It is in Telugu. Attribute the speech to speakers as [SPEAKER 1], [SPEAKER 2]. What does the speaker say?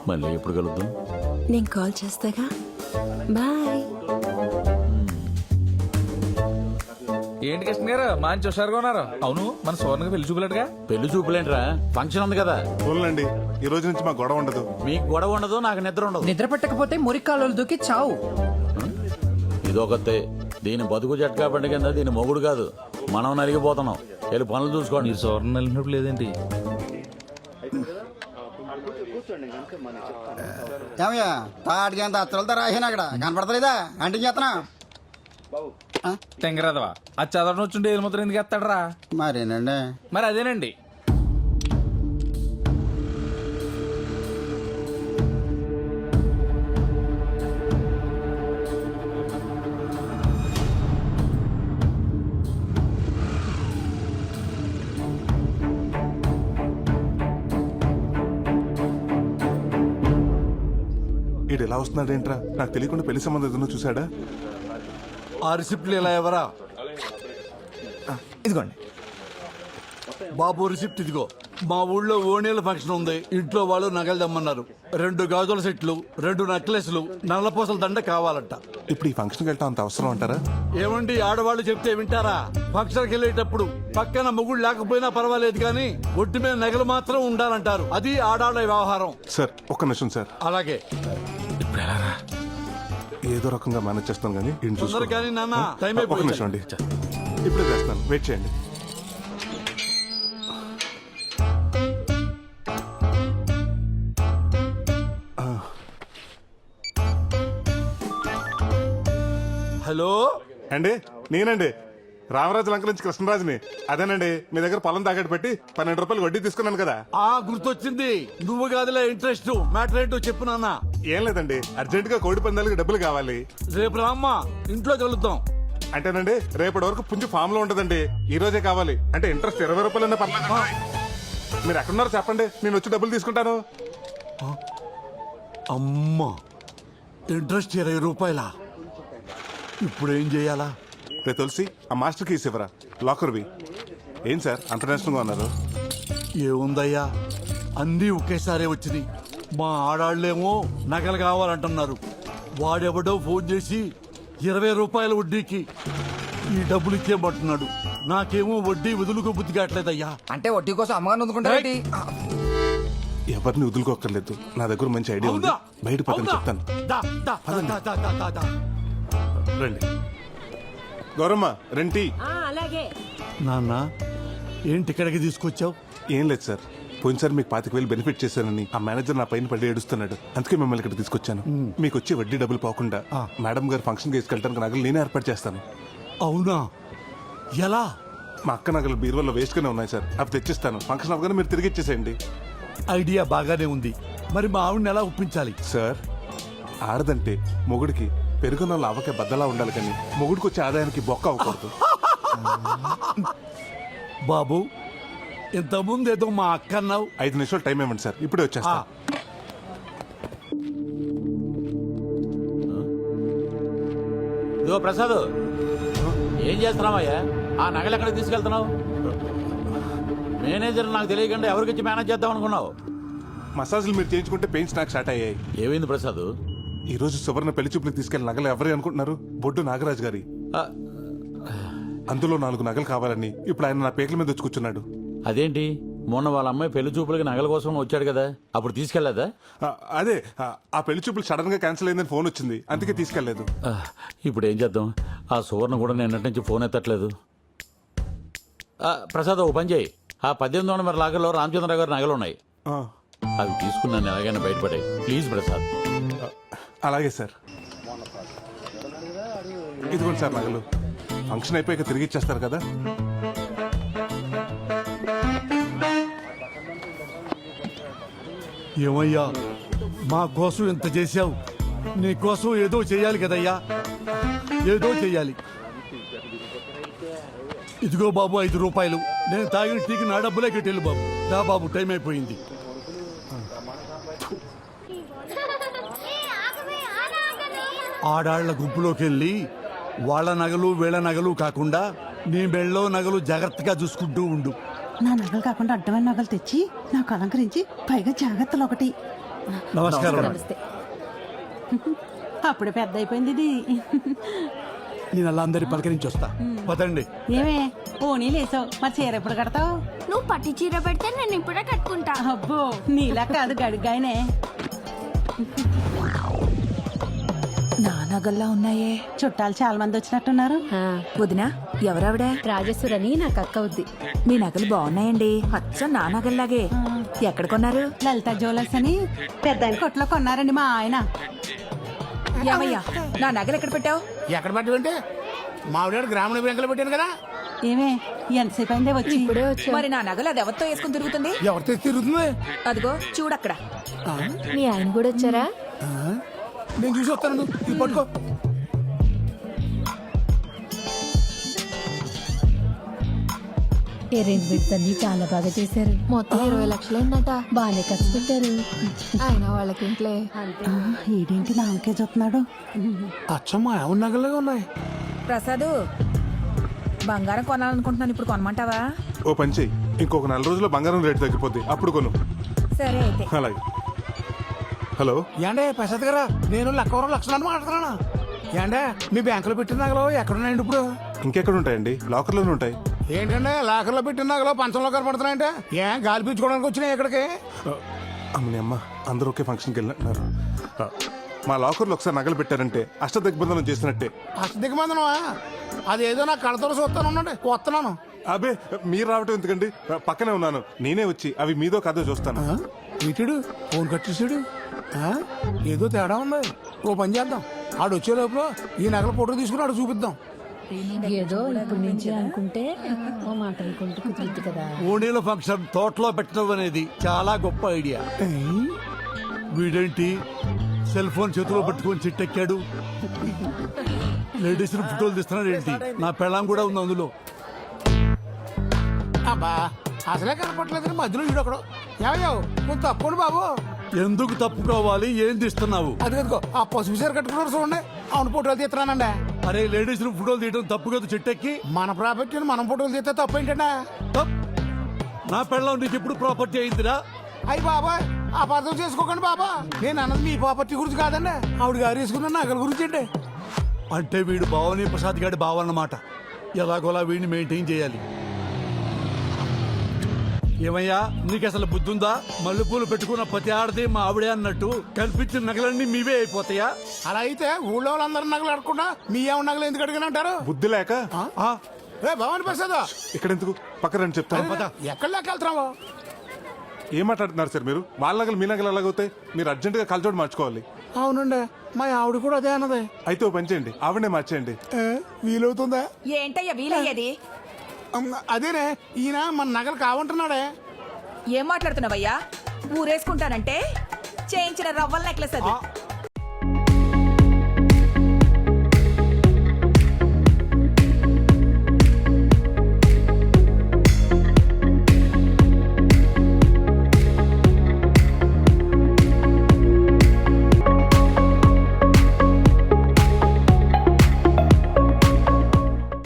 [SPEAKER 1] మళ్ళీ ఎప్పుడు కలుద్దాం?
[SPEAKER 2] నేను కాల్ చేస్తాగా. బాయ్.
[SPEAKER 3] ఏంటి కృష్ణ గారు మంచి హుషారుగా ఉన్నారు. అవును మన సోర్ణకి పెళ్లి చూపులేడుగా.
[SPEAKER 1] పెళ్లి చూపులేంట్రా, ఫంక్షన్ ఉంది కదా.
[SPEAKER 4] చూడండి, ఈ రోజు నుంచి మాకు గొడవ ఉండదు.
[SPEAKER 1] మీకు గొడవ ఉండదు, నాకు నిద్ర ఉండదు.
[SPEAKER 5] నిద్ర పట్టకపోతే మురికాలు దూకి చావు.
[SPEAKER 1] ఇదొకతే. దీని బతుకు జట్కా పండుగ కింద దీని మొగుడు కాదు, మనం నలిగిపోతున్నాం. వెళ్ళి పనులు చూసుకోండి.
[SPEAKER 3] మీరు సోర్ణ వెళ్ళినప్పుడు లేదేంటి?
[SPEAKER 6] ఏమయ్యా తాటికి అత్తలతో రాసాను అక్కడ కనపడతలేదా? అంటే చేస్తున్నా
[SPEAKER 3] తెంగరాదవా అది చదవడం వచ్చుంటే ఏది ముద్ర ఎందుకు ఎత్తాడరా?
[SPEAKER 6] మరేనండి.
[SPEAKER 3] మరి అదేనండి.
[SPEAKER 4] ఈడు ఎలా వస్తున్నాడు ఏంట్రా? నాకు తెలియకుండా పెళ్లి సంబంధం ఏదైనా చూసాడా?
[SPEAKER 7] ఆ రిసిప్ట్లు ఇలా ఎవరా?
[SPEAKER 6] ఇదిగోండి
[SPEAKER 7] బాబు రిసిప్ట్ ఇదిగో. మా ఊళ్ళో ఓణీల ఫంక్షన్ ఉంది. ఇంట్లో వాళ్ళు నగలు దమ్మన్నారు. 2 గాజుల సెట్లు, 2 నెక్లెస్లు, నల్లపూసల దండ కావాలంట.
[SPEAKER 4] ఇప్పుడు ఈ ఫంక్షన్కి వెళ్తా అంత అవసరం అంటారా?
[SPEAKER 7] ఏమండి, ఆడవాళ్ళు చెప్తే వింటారా? ఫంక్షన్కి వెళ్ళేటప్పుడు పక్కన మొగుడు లేకపోయినా పర్వాలేదు కానీ ఒట్టి మీద నగలు మాత్రం ఉండాలంటారు. అది ఆడాళ్ళ వ్యవహారం.
[SPEAKER 4] సార్ ఒక్క నిమిషం సార్.
[SPEAKER 7] అలాగే
[SPEAKER 4] ఏదో రకంగా మేనేజ్ చేస్తాను కానీ ఈయన చూసుకో.
[SPEAKER 7] తొందర కానీ నాన్న, టైం
[SPEAKER 4] ఒక్క నిమిషం అండి, ఇప్పుడే చేస్తాను, వెయిట్ చేయండి.
[SPEAKER 7] హలో
[SPEAKER 4] అండి, నేనండి రామరాజు లంక నుంచి కృష్ణరాజుని. అదేనండి, మీ దగ్గర పొలం తాకట్టు పెట్టి 12 రూపాయలు వడ్డీ తీసుకున్నాను కదా.
[SPEAKER 7] గుర్తొచ్చింది. నువ్వు కాదులే ఇంట్రెస్ట్. మ్యాటర్ ఏంటో చెప్పు నాన్న.
[SPEAKER 4] ఏం లేదండి, అర్జెంట్ గా కోడి పందాలకి డబ్బులు కావాలి.
[SPEAKER 7] రేపు రామ్మా, ఇంట్లో కలుద్దాం.
[SPEAKER 4] అంటేనండి రేపటి వరకు పుంజు ఫామ్ లో ఉంటదండి. ఈ రోజే కావాలి. అంటే ఇంట్రెస్ట్ 20 రూపాయలన్నా పర్లేదు. మీరు ఎక్కడున్నారో చెప్పండి, నేను వచ్చి డబ్బులు తీసుకుంటాను.
[SPEAKER 7] అమ్మా, ఇంట్రెస్ట్ 20 రూపాయలా? ఇప్పుడు ఏం చేయాలా?
[SPEAKER 4] రే తులసి, ఆ మాస్టర్ కీస్ ఇవ్వరా, లాకర్వి. ఏం సార్ అంత నేషనల్గా ఉన్నారు?
[SPEAKER 7] ఏముందయ్యా, అన్నీ ఒకేసారి వచ్చినాయి. మా ఆడాళ్ళేమో నగలు కావాలంటున్నారు. వాడెవడో ఫోన్ చేసి 20 రూపాయల వడ్డీకి ఈ డబ్బులు ఇచ్చేయమంటున్నాడు. నాకేమో వడ్డీ వదులుకో బుద్ధి కావట్లేదయ్యా.
[SPEAKER 5] అంటే వడ్డీ కోసం అమ్మగారిని వదులుకుంటారేంటి?
[SPEAKER 4] ఎవరిని వదులుకోక్కర్లేదు, నా దగ్గర మంచి ఐడియా ఉంది. బయట పక్కన చెప్తాను. రండి గౌరమ్మ, రెంటి.
[SPEAKER 2] అలాగే.
[SPEAKER 7] నాన్న, ఏంటి ఇక్కడికి తీసుకొచ్చావు?
[SPEAKER 4] ఏం లేదు సార్, పోయినసారి మీకు 25,000 బెనిఫిట్ చేశానని ఆ మేనేజర్ నా పైన పడి ఏడుస్తున్నాడు. అందుకే మిమ్మల్ని ఇక్కడ తీసుకొచ్చాను. మీకు వచ్చే వడ్డీ డబ్బులు పోకుండా మేడం గారు ఫంక్షన్ తీసుకెళ్ళడానికి నగలు నేనే ఏర్పాటు చేస్తాను.
[SPEAKER 7] అవునా? ఎలా?
[SPEAKER 4] మా అక్క నగలు బీరువాలో వేస్ట్ గానే ఉన్నాయి సార్, అవి తెచ్చిస్తాను. ఫంక్షన్ అవగానే మీరు తిరిగి ఇచ్చేసేయండి.
[SPEAKER 7] ఐడియా బాగానే ఉంది. మరి మా ఆవిడని ఎలా ఒప్పించాలి?
[SPEAKER 4] సార్, ఆడదంటే మొగుడికి పెరుగున్న అవ్వకే బద్దలా ఉండాలి కానీ మొగుడికి వచ్చే ఆదాయానికి బొక్క అవ్వకూడదు.
[SPEAKER 7] బాబు, ఇంతకుముందు ఏదో మా అక్క అన్నావు.
[SPEAKER 4] 5 నిమిషాలు టైం ఇవ్వండి సార్, ఇప్పుడే వచ్చేస్తా.
[SPEAKER 1] ఇదిగో ప్రసాద్, ఏం చేస్తున్నావయ్యా? ఆ నగలు ఎక్కడికి తీసుకెళ్తున్నావు? మేనేజర్ నాకు తెలియకుండా ఎవరికిచ్చి మేనేజ్ చేద్దాం అనుకున్నావు?
[SPEAKER 4] మసాజులు మీరు చేయించుకుంటే పెయిన్స్ నాకు స్టార్ట్ అయ్యాయి.
[SPEAKER 1] ఏమైంది ప్రసాద్?
[SPEAKER 4] ఈ రోజు సువర్ణ పెళ్లి చూపులకు తీసుకెళ్లిన నగలు ఎవరి అనుకుంటున్నారు? బొడ్డు నాగరాజు గారి. అందులో 4 నగలు కావాలని ఇప్పుడు ఆయన నా పేకల మీద వచ్చి కూర్చున్నాడు.
[SPEAKER 1] అదేంటి, మొన్న వాళ్ళ అమ్మాయి పెళ్లి చూపులకి నగల కోసం వచ్చాడు కదా, అప్పుడు తీసుకెళ్లేదా?
[SPEAKER 4] అదే, ఆ పెళ్లి చూపులు సడన్ గా క్యాన్సిల్ అయిందని ఫోన్ వచ్చింది, అందుకే తీసుకెళ్లేదు.
[SPEAKER 1] ఇప్పుడు ఏం చేద్దాం? ఆ సువర్ణ కూడా నిన్నటి నుంచి ఫోన్ ఎత్తట్లేదు. ప్రసాద్, ఓ పని చేయి. ఆ 1800 నెంబర్ లాగర్లో రామచంద్రరావు గారి నగలు ఉన్నాయి, అవి తీసుకున్నాను ఎలాగైనా బయటపడాయి. ప్లీజ్ ప్రసాద్.
[SPEAKER 4] అలాగే సార్. ఇదిగోండి సార్ నగలు. ఫంక్షన్ అయిపోయాక తిరిగి ఇచ్చేస్తారు కదా.
[SPEAKER 7] ఏమయ్యా, మా కోసం ఎంత చేశావు? నీ కోసం ఏదో చెయ్యాలి కదయ్యా, ఏదో చెయ్యాలి. ఇదిగో బాబు 5 రూపాయలు. నేను తాగిన టీకి నా డబ్బులే కట్టేళ్ళు బాబు. రా బాబు, టైం అయిపోయింది. ఆడాళ్ల గుంపులోకి వెళ్ళి వాళ్ళ నగలు వీళ్ళ నగలు కాకుండా నీ మెళ్ళో నగలు జాగ్రత్తగా చూసుకుంటూ ఉండు.
[SPEAKER 8] నా నగలు కాకుండా అడ్డమైన నగలు తెచ్చి నాకు అలంకరించి పైగా జాగ్రత్తలు ఒకటి.
[SPEAKER 7] నమస్కారం.
[SPEAKER 2] నమస్తే.
[SPEAKER 8] అప్పుడే పెద్ద అయిపోయింది ఇది.
[SPEAKER 7] నేను అలా అందరి పలకరించి వస్తా. పదండి.
[SPEAKER 8] ఏమే ఓనీ లేసావు, మరి చీర ఎప్పుడు కడతావు?
[SPEAKER 9] నువ్వు పట్టి చీర పెడితే నేను ఇప్పుడే కట్టుకుంటా.
[SPEAKER 8] అబ్బో నీలా కాదు గడిగాయనే.
[SPEAKER 10] నా నగల్లా ఉన్నాయే.
[SPEAKER 8] చుట్టాలు చాలా మంది వచ్చినట్టున్నారు.
[SPEAKER 10] వదినా, ఎవరావిడ?
[SPEAKER 2] రాజేశ్వరని నాకు అక్క అవుద్ది.
[SPEAKER 10] మీ నగలు బాగున్నాయండి, అచ్చం నా నగల్లాగే. ఎక్కడ కొన్నారు?
[SPEAKER 8] లలిత జ్యువెలర్స్ అని పెద్ద ఆయన కొట్లో కొన్నారండి మా ఆయన.
[SPEAKER 10] ఏమయ్యా, నా నగలు ఎక్కడ పెట్టావు?
[SPEAKER 6] ఎక్కడ పెట్టమంటే మావిడ గ్రామీణ బ్యాంకులో పెట్టాను కదా.
[SPEAKER 8] ఏమే ఎంతసేపు అయిందే వచ్చి?
[SPEAKER 2] ఇప్పుడే వచ్చా.
[SPEAKER 10] మరి నా నగలు అది ఎవరితో వేసుకుని తిరుగుతుంది?
[SPEAKER 6] ఎవరితో తిరుగుతుంది?
[SPEAKER 10] అదిగో చూడక్కడ.
[SPEAKER 2] మీ ఆయన కూడా వచ్చారా?
[SPEAKER 6] నేను చూసి వస్తాను, ఇది పట్టుకో.
[SPEAKER 2] అరేంజ్మెంట్స్ అన్ని చాలా బాగా చేశారు.
[SPEAKER 9] మొత్తం 20 లక్షలైందట.
[SPEAKER 2] బాగానే ఖర్చు పెట్టారు.
[SPEAKER 9] ఆయన వాళ్ళకి ఇంట్లే.
[SPEAKER 8] ఈడేంటి నాకే చూస్తున్నాడు?
[SPEAKER 6] అచ్చమ్మా ఎవరి నగలుగా ఉన్నాయి.
[SPEAKER 10] ప్రసాద్, బంగారం కొనాలనుకుంటున్నాను, ఇప్పుడు కొనమంటావా?
[SPEAKER 4] ఓ పని చెయ్యి, ఇంకొక 4 రోజుల్లో బంగారం రేటు తగ్గిపోద్ది, అప్పుడు కొను.
[SPEAKER 10] సరే అయితే.
[SPEAKER 4] అలాగే. హలో,
[SPEAKER 6] ఏండే ప్రసాద్ గారా, నేను లక్షలు మాట్లాడుతున్నాను. ఏండే మీ బ్యాంకులో పెట్టిన నగలు ఎక్కడున్నాయండి ఇప్పుడు?
[SPEAKER 4] ఇంకెక్కడ ఉంటాయండి? లాకర్లోనే ఉంటాయి.
[SPEAKER 6] ఏంటంటే లాకర్లో పెట్టిన నగలు పంచంలో కనపడుతున్నాయంటే ఏం గాలి పీల్చుకోవడానికి వచ్చినాయి ఇక్కడికి?
[SPEAKER 4] అమ్మని అమ్మ, అందరూ ఒకే ఫంక్షన్కి వెళ్ళినట్టున్నారు. మా లాకర్లో ఒకసారి నగలు పెట్టారంటే అష్టదిగ్బంధనం చేసినట్టే.
[SPEAKER 6] దిగమందనమా? అదేదో నా కళ్ళతో చూస్తాను, ఉండండి వస్తున్నాను.
[SPEAKER 4] అబే, మీరు రావటం ఎందుకండి, పక్కనే ఉన్నాను. నేనే వచ్చి అవి మీదో కాదో చూస్తాను.
[SPEAKER 6] వీటుడు ఫోన్ కట్ చేసాడు. ఏదో తేడా ఉంది. ఓ పని చేద్దాం, ఆడు వచ్చే లోపల ఈ నగల ఫోటో తీసుకుని ఆడు చూపిద్దాం.
[SPEAKER 2] ఏదో ఇప్పటి నుంచి అనుకుంటే ఓ మాట అనుకుంటే కుదురుద్ది కదా.
[SPEAKER 7] ఓణీల ఫంక్షన్ తోటలో పెట్టడం అనేది చాలా గొప్ప ఐడియా. వీడేంటి సెల్ ఫోన్ చేతిలో పట్టుకొని చిట్టెక్కాడు? లేడీస్ ఫోటోలు తీస్తున్నాడు ఏంటి? నా పెళ్ళాం కూడా ఉంది అందులో.
[SPEAKER 6] అబ్బా అసలే కనపట్లేదు, మధ్యలో వీడు ఒకడు. ఏమయ్యావు కొంత తప్పండి బాబు.
[SPEAKER 7] ఎందుకు తప్పుకోవాలి? ఏం తీస్తున్నావు?
[SPEAKER 6] అది కదుకో ఆ పసుపు చీర కట్టుకున్నారు చూడండి, అవును ఫోటోలు తీస్తున్నానండి.
[SPEAKER 7] అరే, లేడీస్ ఫోటోలు తీయడం తప్పు కదా చెట్టెక్కి.
[SPEAKER 6] మన ప్రాపర్టీని మనం ఫోటోలు తీస్తే తప్పు ఏంటంటే?
[SPEAKER 7] తప్. నా పెళ్ళాం నీకు ఎప్పుడు ప్రాపర్టీ అయిందిరా?
[SPEAKER 6] అయ్యి బాబా అపార్థం చేసుకోకండి బాబా, నేను అన్నది మీ ప్రాపర్టీ గురించి కాదండి, ఆవిడ గారు వేసుకున్న నగల గురించి అండి.
[SPEAKER 7] అంటే వీడు భావని ప్రసాద్ గారి భావ అన్నమాట. ఎలాగోలా వీడిని మెయింటైన్ చేయాలి. ఏమయ్యా, నీకు అసలు బుద్ధుందా? మల్లెపూలు పెట్టుకున్న ప్రతి ఆడది మా ఆవిడే అన్నట్టు కల్పించిన నగలన్నీ మీవే అయిపోతాయా?
[SPEAKER 6] అలా అయితే ఊళ్ళో వాళ్ళందరూ నగలు అడగకుండా మీ ఏమన్నా నగలు ఎందుకు అడిగిన అంటారు?
[SPEAKER 4] బుద్ధి లేక.
[SPEAKER 6] రే భవాని ప్రసాద్,
[SPEAKER 4] ఇక్కడెందుకు, పక్క రండి చెప్తాను.
[SPEAKER 6] ఎక్కడ వెళ్తున్నావు?
[SPEAKER 4] ఏం మాట్లాడుతున్నారు సార్ మీరు? వాళ్ళ నగలు మీ నగలు ఎలాగవుతాయి? మీరు అర్జెంటుగా కలచోడు మార్చుకోవాలి.
[SPEAKER 6] అవునండి, మా ఆవిడ కూడా అదే అన్నది.
[SPEAKER 4] అయితే ఓ పని చేయండి, ఆవిడనే మార్చేయండి.
[SPEAKER 6] వీలవుతుందా?
[SPEAKER 10] ఏంటయ్యా వీలయ్యేది?
[SPEAKER 6] అదేనే, ఈయన మన నగలు కావంటున్నాడే.
[SPEAKER 10] ఏం మాట్లాడుతున్నావయ్యా? ఊరేసుకుంటానంటే చేయించిన రవ్వల నెక్లెస్ అది.